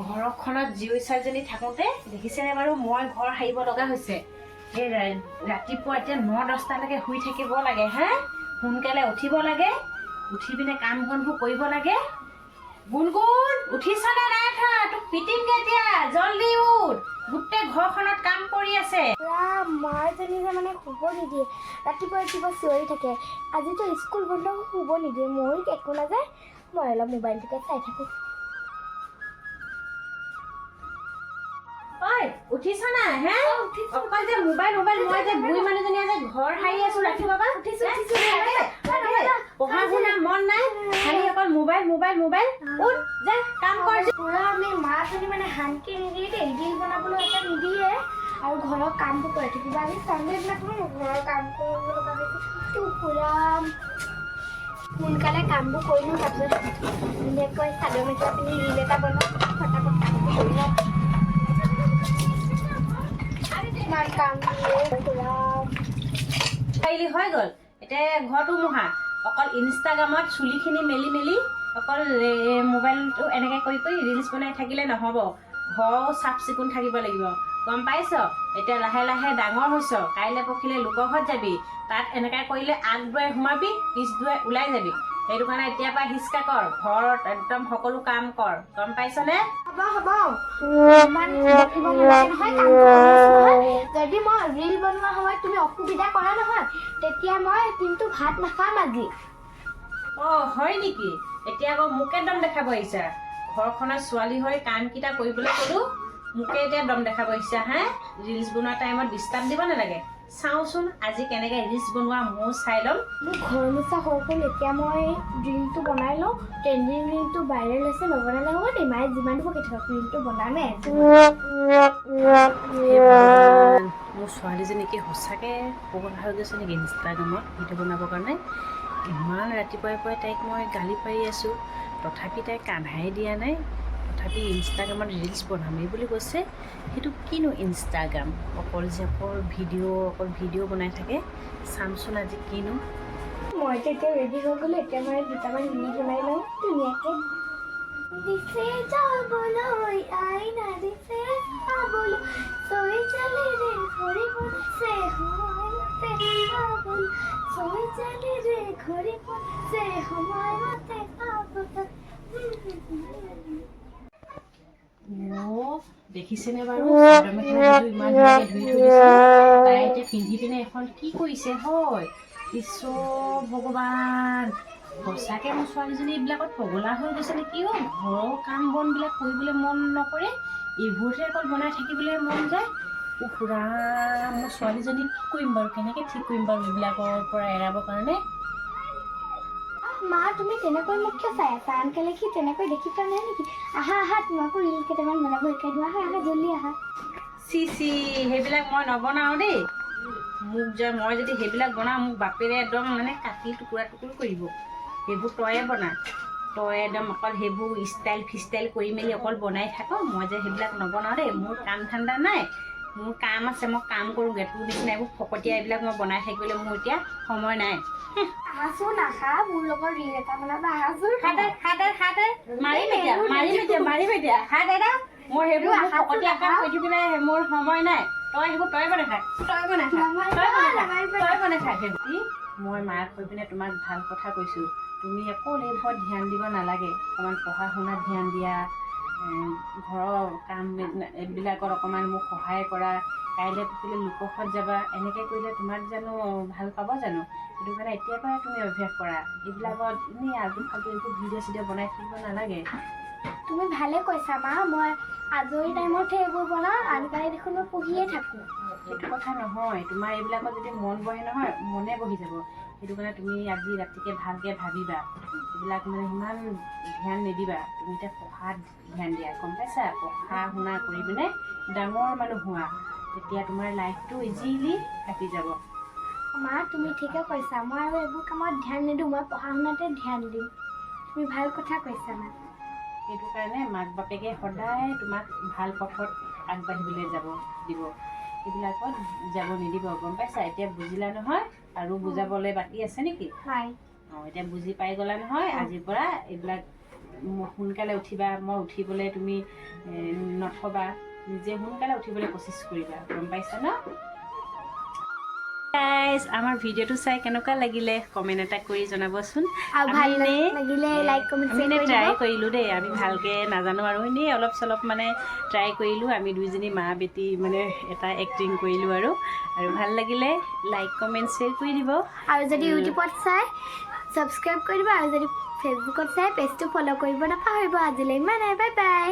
ঘৰখনত জীয়ৰী ছোৱালীজনী থাকোঁতে দেখিছেনে বাৰু মই ঘৰ সাৰিব লগা হৈছে। এই ৰাতিপুৱা এতিয়া 9-10টালৈকে শুই থাকিব লাগে হা, সোনকালে উঠিব লাগে, উঠি পিনে কাম বনবোৰ কৰিব লাগে। গুণগুণ উঠিছনে নাই উঠা? তোক পিটিমগে এতিয়া, জল্দি উঠ, গোটেই ঘৰখনত কাম কৰি আছে। মাৰজনী যে মানে শুব নিদিয়ে, ৰাতিপুৱা ৰাতিপুৱা চিঞৰি থাকে। আজিতো স্কুল বন্ধ, শুব নিদিয়ে। মোৰ একো নাযায়, মই অলপ মোবাইলটোকে চাই থাকোঁ। ঐ উঠিছ নাই হে? অকল যে মোবাইল মোবাইল, মই যে বুঢ়ী মানুহজনীয়ে যে ঘৰ সাৰি আছো ৰাতিপুৱা পৰা। পঢ়া শুনা মন নাই, খালি অকল মোবাইল মোবাইল মোবাইল। উঠ যা কাম কৰ। পুৰা আমি মাৰজনী মানে শান্তি নিদিয়ে দেই, ৰিল বনাবলৈ এটা নিদিয়ে আৰু ঘৰৰ কামবোৰ কৰি থাকিব। আমি চানডে দিনাখনো ঘৰৰ কাম কৰিব লগা হৈছে। তোৰ পুৰা সোনকালে কামবোৰ কৰি লওঁ, তাৰপিছত ধুনীয়াকৈ চাদৰ মেখেলা পিন্ধি ৰিল এটা বনাওঁ, ফটাফট কামবোৰ কৰি লওঁ। ইমান কাম পুৰা পাৰিলি হৈ গ'ল। এতিয়া ঘৰটো মোহা, অকল ইনষ্টাগ্ৰামত চুলিখিনি মেলি মেলি অকল মোবাইলটো এনেকৈ কৰি কৰি ৰিলচ বনাই থাকিলে নহ'ব। ঘৰো চাফ চিকুণ থাকিব লাগিব, গম পাইছ? এতিয়া লাহে লাহে ডাঙৰ হৈছ, কাইলৈ পৰহিলৈ লোকৰ ঘৰত যাবি, তাত এনেকৈ কৰিলে আগদুৱাই সোমাবি, পিছদুৱাই ওলাই যাবি। সেইটো কাৰণে এতিয়াৰ পৰা হিচকা কৰ, ঘৰত একদম সকলো কাম কৰ, গম পাইছনে? হ'ব ইমান বকিব নালাগে নহয়, কামটো কৰি আছো নহয়। যদি মই ৰিল বনোৱা সময়ত তুমি অসুবিধা কৰা নহয়, তেতিয়া মই কিন্তু ভাত নাখাম আজি। অঁ হয় নেকি? এতিয়া আকৌ মোকে দম দেখাব আহিছা? ঘৰখনৰ ছোৱালী হৈ কামকেইটা কৰিবলৈ ক'লোঁ, মোকে এতিয়া দম দেখাব আহিছা হা? ৰিলচ বনোৱা টাইমত ডিষ্টাৰ্ব দিব নালাগে। চাওঁচোন আজি কেনেকৈ ৰিলচ বনোৱা ময়ো চাই ল'ম। মোৰ ঘৰ মোচা হৈ গ'ল, এতিয়া মই ৰিলটো বনাই লওঁ। ট্ৰেণ্ডিং ৰিলটো ভাইৰেল হৈছে, নবনালে হ'ব দেই। মায়ে যিমান দিব কেতিয়াবা ৰিলটো বনামে। মোৰ ছোৱালীজনীকে সঁচাকৈ পগলা হৈ গৈছে নেকি ইনষ্টাগ্ৰামত ভিডিঅ' বনাবৰ কাৰণে? ইমান ৰাতিপুৱাই পুৱাই তাইক মই গালি পাৰি আছোঁ, তথাপি তাই কান্ধাই দিয়া নাই। তথাপি ইনষ্টাগ্ৰামত ৰিলচ বনামেই বুলি কৈছে। সেইটো কিনো ইনষ্টাগ্ৰাম? অকল ভিডিঅ' বনাই থাকে। চামচোন আজি কিনো। মইতো এতিয়া ৰেডি হৈ গ'লো, এতিয়া মই দুটামান ৰিল বনাই লওঁ ধুনীয়াকৈ। দিছে যাবলৈ আইনা, দিছে চাবলৈ, চৈ চালে ৰে ঘড়ী পছে সময়মতে চাবলৈ, চৈ চালে ৰে ঘড়ী পছে সময়মতে চাবলৈ। দেখিছেনে বাৰু? চাদৰ মেখেলাযোৰ ইমান ধুনীয়াকৈ ধুই থৈ দিছোঁ, তাই এতিয়া পিন্ধি পিনে এখন কি কৰিছে হয়? ঈশ্বৰ ভগৱান, সঁচাকৈ মোৰ ছোৱালীজনী এইবিলাকত পগলা হৈ গৈছে নেকি? ঘৰৰ কাম বনবিলাক কৰিবলৈ মন নকৰে, এইবোৰহে অকল বনাই থাকিবলৈ মন যায়। ৰাম, মোৰ ছোৱালীজনীক কি কৰিম বাৰু, কেনেকৈ ঠিক কৰিম বাৰু এইবিলাকৰ পৰা এৰাবৰ কাৰণে? মা তুমি তেনেকৈ মোক কিয় চাই আছা? আনকালে সি তেনেকৈ দেখি পোৱা নাই নেকি? আহা তোমাকো ৰিল কেইটামান বনাব শিকাই দিওঁ, আহা জল্দি আহা। চি সেইবিলাক মই নবনাওঁ দেই। মই যদি সেইবিলাক বনাওঁ, মোক বাপেৰে একদম মানে কাটি টুকুৰা কৰিব। সেইবোৰ তয়ে বনা, তই একদম অকল সেইবোৰ ষ্টাইল ফিষ্টাইল কৰি মেলি অকল বনাই থাক। মই যে সেইবিলাক নবনাওঁ দেই, মোৰ কাম ঠাণ্ডা নাই, মোৰ কাম আছে, মই কাম কৰোঁগৈ। তোৰ নিচিনা এইবোৰ ফকতীয়া এইবিলাক মই বনাই থাকিবলৈ মোৰ এতিয়া সময় নাই। আহাচোন আহা, মোৰ লগত ৰিল এটা বনাবা, আহাচোন। মাৰিম এতিয়া হাত দাদা, মই সেইবোৰ ফকতীয়া কাম কৰি থাকিবলৈ মোৰ সময় নাই। তই সেইবোৰ তই বনাই থাক। মই মাক কৈ পিনে তোমাক ভাল কথা কৈছোঁ, তুমি অকল এইবোৰত ধ্যান দিব নালাগে। অকণমান পঢ়া শুনাত ধ্যান দিয়া, ঘৰৰ কাম এইবিলাকত অকণমান মোক সহায় কৰা। কাইলৈ পৰহিলৈ লোকৰ ঘৰত যাবা, এনেকৈ কৰিলে তোমাক জানো ভাল পাব জানো? সেইটো কাৰণে এতিয়াৰ পৰাই তুমি অভ্যাস কৰা। এইবিলাকত এনেই আজু ফাজু এইবোৰ ভিডিঅ' চিডিঅ' বনাই থাকিব নালাগে। তুমি ভালে কৈছা মা, মই আজৰি টাইমতহে এইবোৰ বনাওঁ, আনকালে দেখোন মই পঢ়িয়ে থাকোঁ। সেইটো কথা নহয়, তোমাৰ এইবিলাকত যদি মন বহে নহয়, মনে বহি যাব। সেইটো কাৰণে তুমি আজি ৰাতিকৈ ভালকৈ ভাবিবা, এইবিলাক মানে ইমান ধ্যান নিদিবা। তুমি এতিয়া পঢ়াত ধ্যান দিয়া, গম পাইছা? পঢ়া শুনা কৰি পিনে ডাঙৰ মানুহ হোৱা, তেতিয়া তোমাৰ লাইফটো ইজিলি কাটি যাব। মা তুমি ঠিকে কৈছা, মই আৰু এইবোৰ কামত ধ্যান নিদিওঁ, মই পঢ়া শুনাতে ধ্যান দিম। তুমি ভাল কথা কৈছা মা। সেইটো কাৰণে মাক বাপেকে সদায় তোমাক ভাল পথত আগবাঢ়িবলৈ দিব, এইবিলাকত যাব নিদিব, গম পাইছা? এতিয়া বুজিলা নহয়? আৰু বুজাবলৈ বাকী আছে নেকি? নাই। এতিয়া বুজি পাই গ'লা নহয়? আজিৰ পৰা এইবিলাক সোনকালে উঠিবা, মই উঠিবলৈ তুমি নথবা, নিজে সোনকালে উঠিবলৈ কোচিছ কৰিবা, গম পাইছা ন? গাইজ, আমাৰ ভিডিঅ'টো চাই কেনেকুৱা লাগিলে কমেণ্ট এটা কৰি জনাবচোন। আৰু ভাল লাগিলে লাইক কমেণ্ট আমি শ্বেয়াৰ কৰি ট্ৰাই দিব। কৰিলোঁ দেই, আমি ভালকৈ নাজানো আৰু এনেই অলপ চলপ মানে ট্ৰাই কৰিলোঁ। আমি দুইজনী মা বেটি মানে এটা এক্টিং কৰিলোঁ আৰু ভাল লাগিলে লাইক কমেণ্ট শ্বেয়াৰ কৰি দিব। আৰু যদি ইউটিউবত চাই ছাবস্ক্ৰাইব কৰি দিব, আৰু যদি ফেচবুকত চাই পেজটো ফ'ল' কৰিব নাপাহৰিব। আজিলৈ ইমানে, বাই বাই।